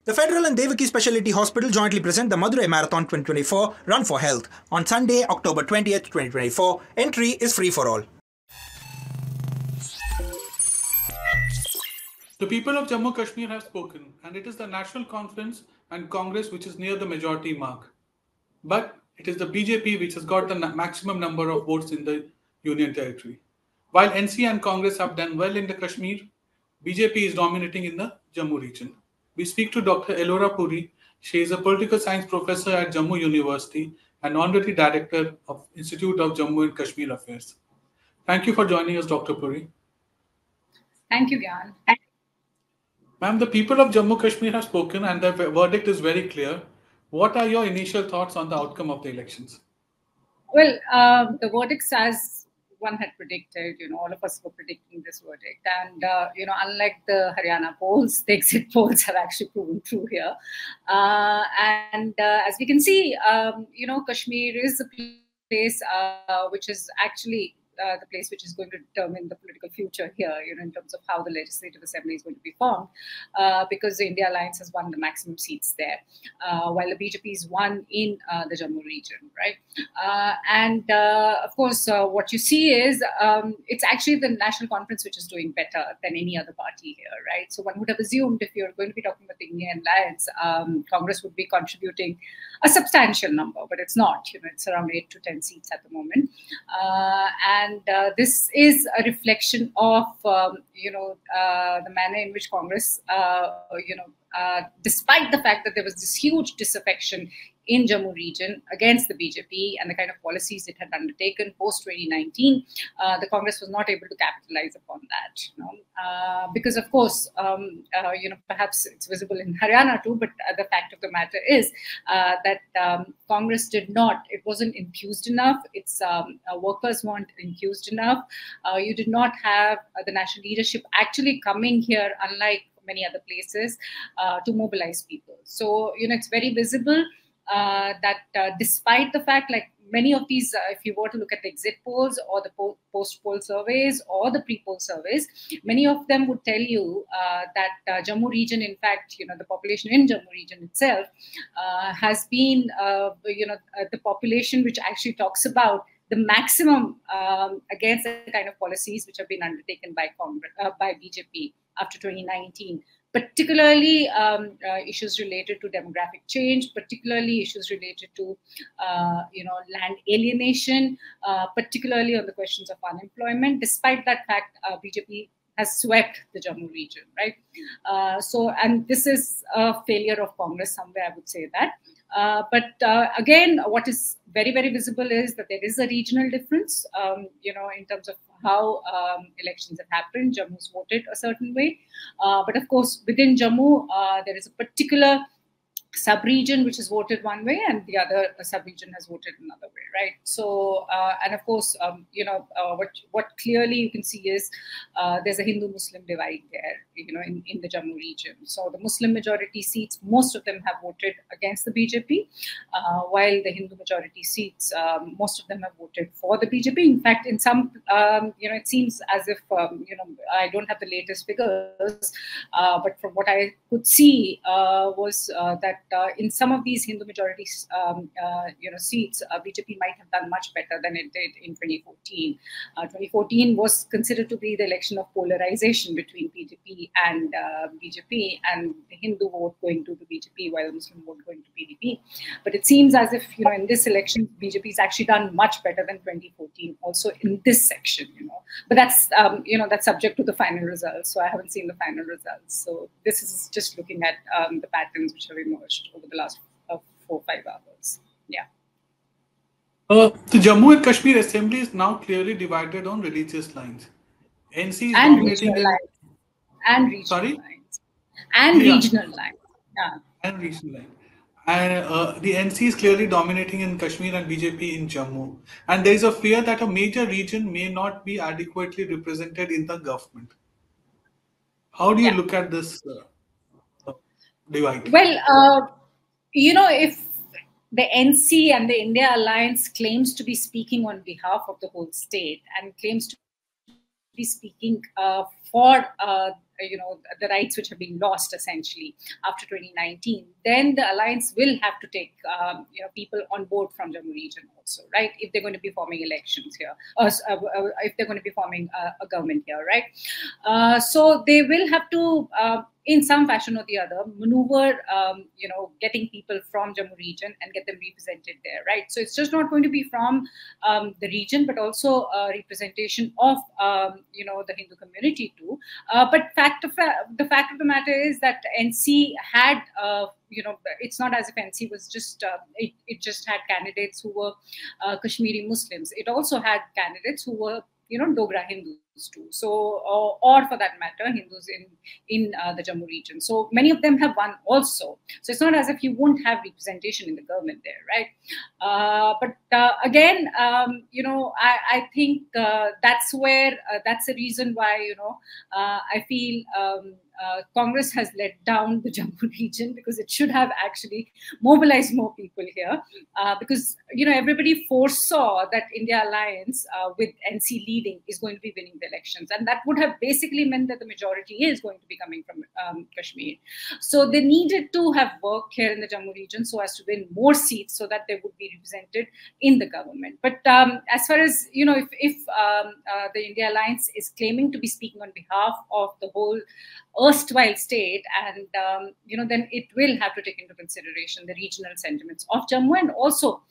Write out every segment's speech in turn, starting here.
The Federal and Devaki Specialty Hospital jointly present the Madurai Marathon 2024 Run for Health on Sunday, October 20th, 2024. Entry is free for all. The people of Jammu and Kashmir have spoken, and it is the National Conference and Congress which is near the majority mark. But it is the BJP which has got the maximum number of votes in the Union Territory. While NC and Congress have done well in the Kashmir, BJP is dominating in the Jammu region. We speak to Dr Ellora Puri. She is a political science professor at Jammu University and honorary director of Institute of Jammu and Kashmir Affairs. Thank you for joining us, Dr. Puri. Thank you, Gyan. Ma'am, the people of Jammu and Kashmir have spoken and the verdict is very clear. What are your initial thoughts on the outcome of the elections? Well, the verdicts, as one had predicted, all of us were predicting this verdict. And, unlike the Haryana polls, the exit polls have actually proven true here. As we can see, Kashmir is a place which is actually the place which is going to determine the political future here, in terms of how the Legislative Assembly is going to be formed, because the India Alliance has won the maximum seats there, while the BJP is won in the Jammu region, right? Of course, what you see is it's actually the National Conference which is doing better than any other party here, right? So one would have assumed if you're going to be talking about the Indian Alliance, Congress would be contributing a substantial number, but it's not. It's around 8 to 10 seats at the moment. This is a reflection of, the manner in which Congress, despite the fact that there was this huge disaffection in Jammu region against the BJP and the kind of policies it had undertaken post-2019, the Congress was not able to capitalize upon that. Because of course, perhaps it's visible in Haryana too, but the fact of the matter is that Congress did not, it wasn't infused enough, its workers weren't infused enough. You did not have the national leadership actually coming here, unlike many other places, to mobilize people. So, it's very visible that despite the fact, like many of these, if you were to look at the exit polls or the post-poll surveys or the pre-poll surveys, many of them would tell you that Jammu region, in fact, the population in Jammu region itself has been, the population which actually talks about the maximum against the kind of policies which have been undertaken by BJP after 2019. Particularly issues related to demographic change, particularly issues related to, land alienation, particularly on the questions of unemployment. Despite that fact, BJP has swept the Jammu region, right? And this is a failure of Congress somewhere, I would say that. Again, what is very, very visible is that there is a regional difference, in terms of how elections have happened. Jammu's voted a certain way. But of course, within Jammu, there is a particular sub-region which has voted one way and the other sub-region has voted another way, right? So, and of course, what clearly you can see is there's a Hindu-Muslim divide there, in the Jammu region. So the Muslim majority seats, most of them have voted against the BJP, while the Hindu majority seats, most of them have voted for the BJP. In fact, in some, it seems as if, I don't have the latest figures, but from what I could see was that in some of these Hindu majority, seats, BJP might have done much better than it did in 2014. 2014 was considered to be the election of polarization between PDP and BJP, and the Hindu vote going to the BJP while the Muslim vote going to PDP. But it seems as if, in this election, BJP has actually done much better than 2014 also in this section, But that's, that's subject to the final results. So I haven't seen the final results. So this is just looking at the patterns which have emerged over the last 4 or 5 hours. Yeah. The Jammu and Kashmir Assembly is now clearly divided on religious lines. NC is and dominating regional lines. And regional Sorry? lines. And regional lines. Yeah. And regional lines. And the NC is clearly dominating in Kashmir and BJP in Jammu. And there is a fear that a major region may not be adequately represented in the government. How do you look at this divide? Well, if the NC and the India Alliance claims to be speaking on behalf of the whole state and claims to be speaking for the rights which have been lost essentially after 2019, then the alliance will have to take people on board from Jammu region also, right? If they're going to be forming elections here, if they're going to be forming a government here, right? So they will have to, in some fashion or the other, maneuver, getting people from Jammu region and get them represented there, right? So it's just not going to be from the region, but also representation of, the Hindu community too. But the fact of the matter is that NC had, it's not as if NC was just, it just had candidates who were Kashmiri Muslims. It also had candidates who were, Dogra Hindus too. So, or for that matter, Hindus in the Jammu region. So many of them have won also. So it's not as if you won't have representation in the government there, right? But again, I think that's where that's the reason why I feel Congress has let down the Jammu region, because it should have actually mobilized more people here, because everybody foresaw that India Alliance with NC leading is going to be winning the elections, and that would have basically meant that the majority is going to be coming from Kashmir. So they needed to have worked here in the Jammu region so as to win more seats so that they would be represented in the government. But as far as if the India Alliance is claiming to be speaking on behalf of the whole erstwhile state, and then it will have to take into consideration the regional sentiments of Jammu and also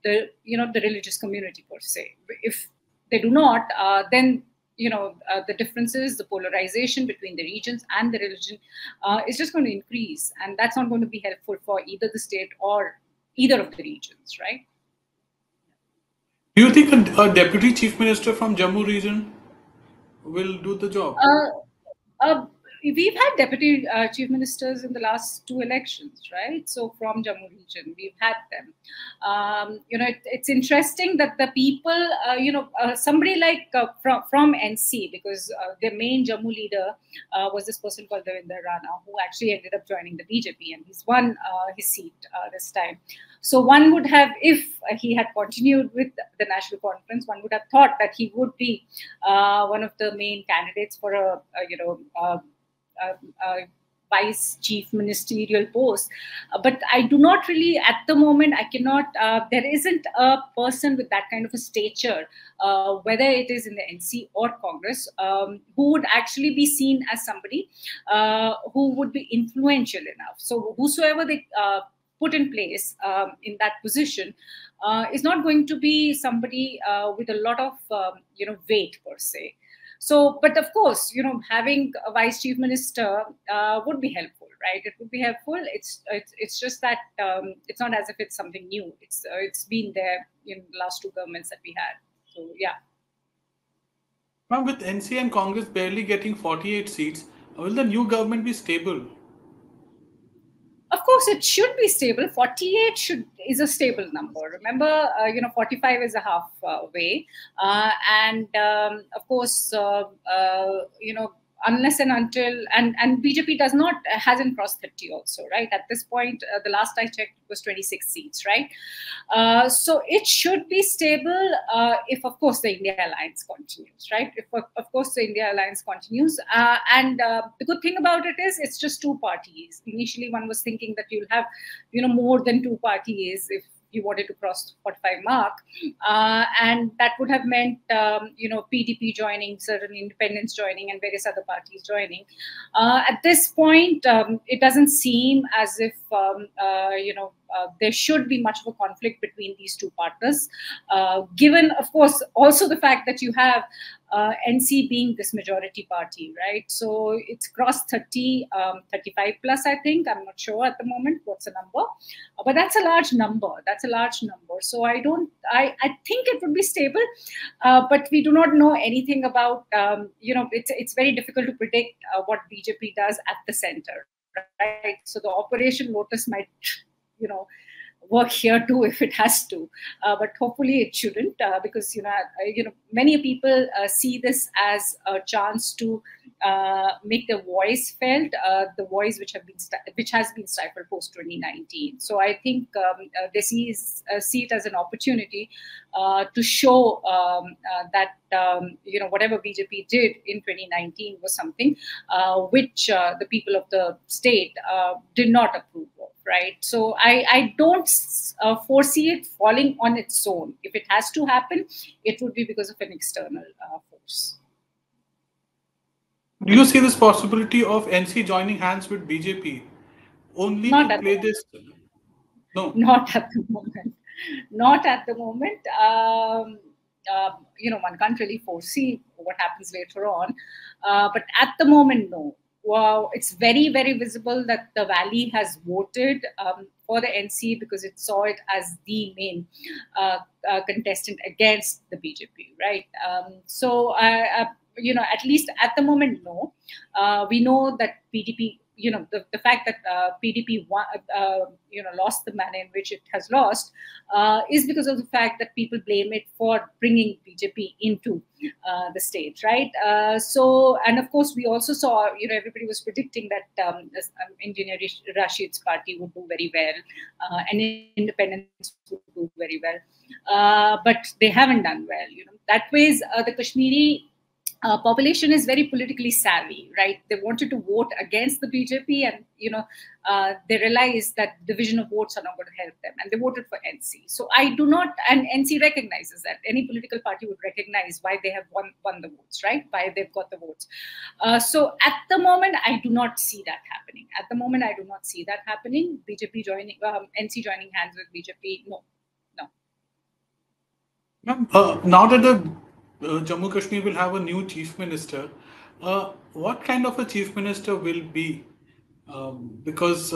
the religious community per se. If they do not, then the differences, the polarization between the regions and the religion is just going to increase, and that's not going to be helpful for either the state or either of the regions, right? Do you think a deputy chief minister from Jammu region will do the job? We've had deputy chief ministers in the last 2 elections, right? So from Jammu region, we've had them. It's interesting that the people, somebody like from NC, because their main Jammu leader was this person called Devinder Rana, who actually ended up joining the BJP, and he's won his seat this time. So one would have, if he had continued with the National Conference, one would have thought that he would be one of the main candidates for a vice chief ministerial post. But I do not really, at the moment, I cannot, there isn't a person with that kind of a stature, whether it is in the NC or Congress, who would actually be seen as somebody who would be influential enough. So whosoever they put in place in that position is not going to be somebody with a lot of weight per se. So, but of course, having a vice chief minister would be helpful, right? It would be helpful. It's just that it's not as if it's something new. It's been there in the last 2 governments that we had. So yeah. Ma'am, with NC and Congress barely getting 48 seats, will the new government be stable? Of course, it should be stable. 48 is a stable number. Remember, 45 is a halfway, and of course, unless and until and BJP hasn't crossed 30 also, right? At this point, the last I checked, it was 26 seats, right? So it should be stable if, of course, the India Alliance continues, right? If, of course, the India Alliance continues. And the good thing about it is it's just 2 parties. Initially, one was thinking that you'll have, more than 2 parties if you wanted to cross the 45 mark, and that would have meant PDP joining, certain independents joining, and various other parties joining. At this point, it doesn't seem as if there should be much of a conflict between these 2 partners, given, of course, also the fact that you have NC being this majority party, right? So it's crossed 30, 35 plus, I think. I'm not sure at the moment what's the number, but that's a large number. That's a large number. So I think it would be stable, but we do not know anything about, it's very difficult to predict what BJP does at the center, right? So the Operation Lotus might, work here too if it has to, but hopefully it shouldn't, because many people see this as a chance to make their voice felt, the voice which has been stifled post 2019. So I think they see it as an opportunity to show that whatever BJP did in 2019 was something which the people of the state did not approve of. Right. So I don't foresee it falling on its own. If it has to happen, it would be because of an external force. Do you see this possibility of NC joining hands with BJP only to play this? No. Not at the moment. Not at the moment. One can't really foresee what happens later on. But at the moment, no. Wow, it's very, very visible that the Valley has voted for the NC because it saw it as the main contestant against the BJP, right? At least at the moment, no. We know that PDP, the fact that PDP lost the manner in which it has lost is because of the fact that people blame it for bringing BJP into the state, right? And of course, we also saw, everybody was predicting that Engineer Rashid's party would do very well, and independents would do very well, but they haven't done well. That ways, the Kashmiri population is very politically savvy, right? They wanted to vote against the BJP, and they realized that division of votes are not going to help them, and they voted for NC. So I do not, and NC recognizes that. Any political party would recognize why they have won the votes, right? Why they've got the votes. So at the moment, I do not see that happening. At the moment, I do not see that happening. BJP joining, NC joining hands with BJP, no. Now that the Jammu Kashmir will have a new chief minister, what kind of a chief minister will be? Because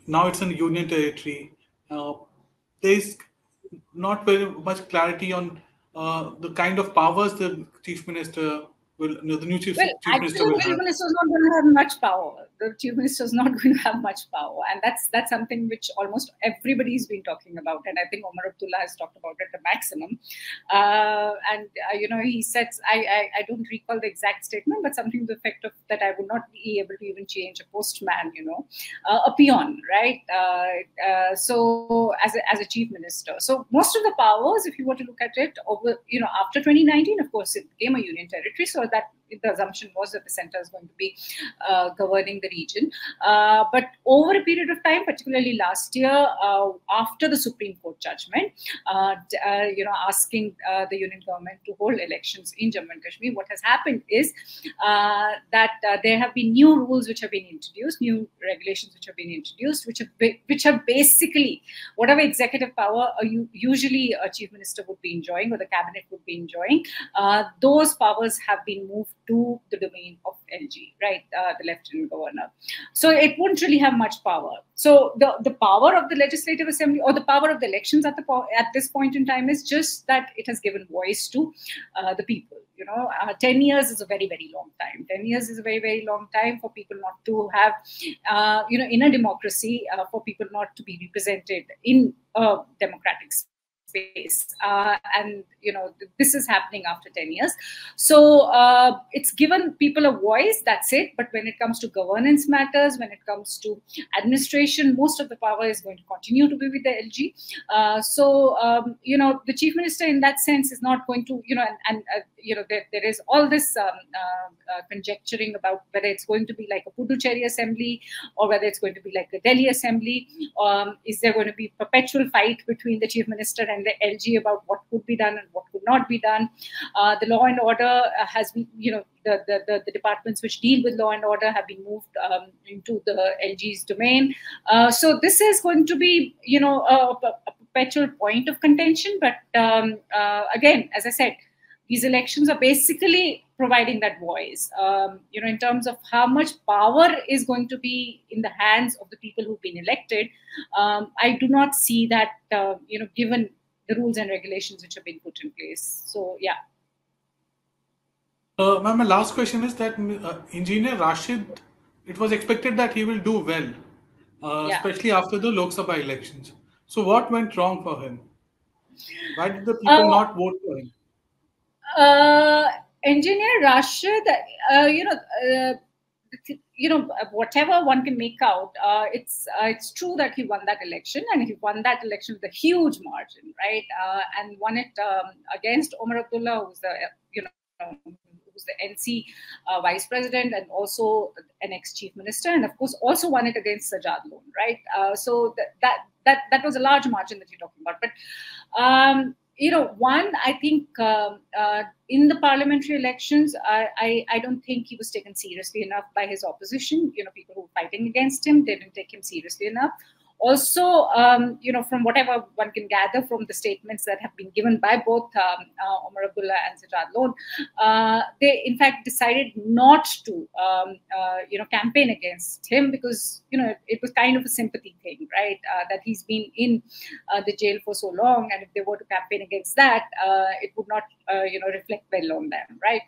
now it's in union territory. There's not very much clarity on the kind of powers the chief minister will, the new chief minister will have. The chief minister is not going to have much power. The chief minister is not going to have much power, and that's something which almost everybody's been talking about. And I think Omar Abdullah has talked about it the maximum. He says, I don't recall the exact statement, but something to the effect of that I would not be able to even change a postman, a peon, right? So as a chief minister, so most of the powers, if you were to look at it over, after 2019, of course, it became a union territory. So that the assumption was that the center is going to be governing the region. But over a period of time, particularly last year, after the Supreme Court judgment, asking the union government to hold elections in Jammu and Kashmir, what has happened is that there have been new rules which have been introduced, new regulations which have been introduced, which have basically whatever executive power usually a chief minister would be enjoying or the cabinet would be enjoying, those powers have been moved to the domain of LG, right, the Lieutenant Governor. So it wouldn't really have much power. So the power of the Legislative Assembly or the power of the elections at this point in time is just that it has given voice to the people. 10 years is a very, very long time. 10 years is a very, very long time for people not to have, in a democracy, for people not to be represented in a democratic space. And this is happening after 10 years. So it's given people a voice, that's it. But when it comes to governance matters, when it comes to administration, most of the power is going to continue to be with the LG. The chief minister in that sense is not going to, there is all this conjecturing about whether it's going to be like a Puducherry assembly or whether it's going to be like a Delhi assembly. Is there going to be perpetual fight between the chief minister and the LG about what could be done and what could not be done? The law and order has been, the departments which deal with law and order have been moved into the LG's domain. So this is going to be, a perpetual point of contention. But again, as I said, these elections are basically providing that voice, in terms of how much power is going to be in the hands of the people who've been elected. I do not see that, given the rules and regulations which have been put in place. So, yeah. Ma'am, my last question is that Engineer Rashid, it was expected that he will do well, especially after the Lok Sabha elections. So what went wrong for him? Why did the people not vote for him? Engineer Rashid, whatever one can make out, it's true that he won that election, and he won that election with a huge margin, right? And won it against Omar Abdullah, who's the NC vice president and also an ex-chief minister, and of course also won it against Sajad Loan, right? So that was a large margin that you're talking about. But one, I think in the parliamentary elections, I don't think he was taken seriously enough by his opposition. People who were fighting against him, they didn't take him seriously enough. Also, from whatever one can gather from the statements that have been given by both Omar Abdullah and Sajad Loan, they in fact decided not to, campaign against him because, it was kind of a sympathy thing, right? That he's been in the jail for so long, and if they were to campaign against that, it would not, reflect well on them, right?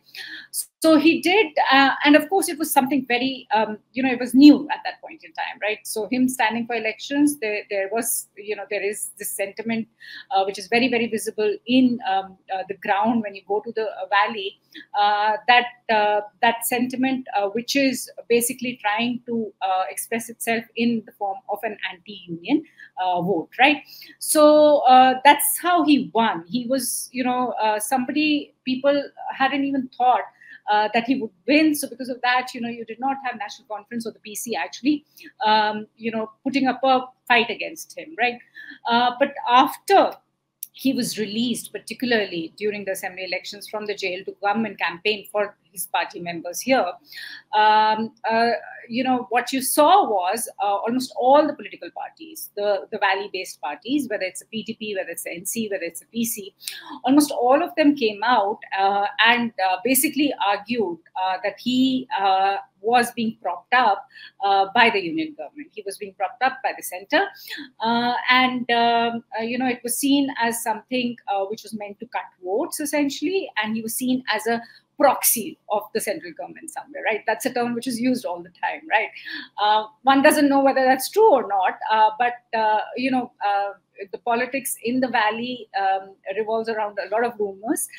So he did, and of course, it was something very, it was new at that point in time, right? So him standing for elections, there is this sentiment which is very, very visible in the ground when you go to the valley. That sentiment, which is basically trying to express itself in the form of an anti-union vote, right? So that's how he won. He was, somebody people hadn't even thought that he would win. So because of that, you did not have National Conference or the PC actually, putting up a fight against him, right? But after he was released, particularly during the assembly elections, from the jail to come and campaign for his party members here, what you saw was almost all the political parties, the valley-based parties, whether it's a PTP, whether it's a NC, whether it's a PC, almost all of them came out and basically argued that he was being propped up by the union government. He was being propped up by the center. It was seen as something which was meant to cut votes, essentially, and he was seen as a proxy of the central government somewhere, right? That's a term which is used all the time, right? One doesn't know whether that's true or not, but the politics in the valley revolves around a lot of rumors,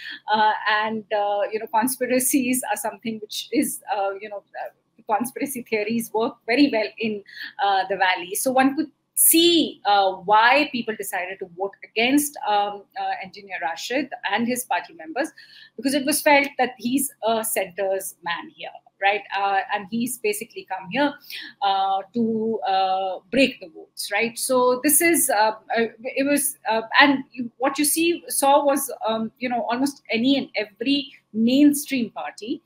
and conspiracies are something which is, conspiracy theories work very well in the valley. So one could see why people decided to vote against Engineer Rashid and his party members, because it was felt that he's a center's man here, right? And he's basically come here to break the votes, right? So this is, it was, and what you saw was, almost any and every mainstream party,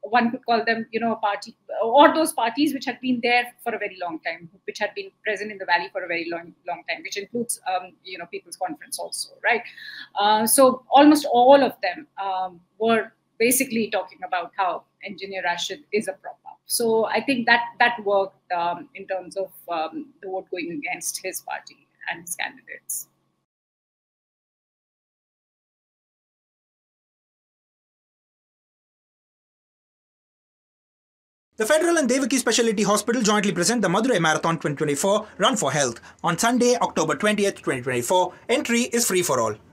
one could call them, a party, or those parties which had been there for a very long time, which had been present in the valley for a very long time, which includes, People's Conference also, right? So almost all of them were basically talking about how Engineer Rashid is a prop up. So I think that worked in terms of the vote going against his party and his candidates. The Federal and Devaki Specialty Hospital jointly present the Madurai Marathon 2024 Run for Health on Sunday, October 20th, 2024. Entry is free for all.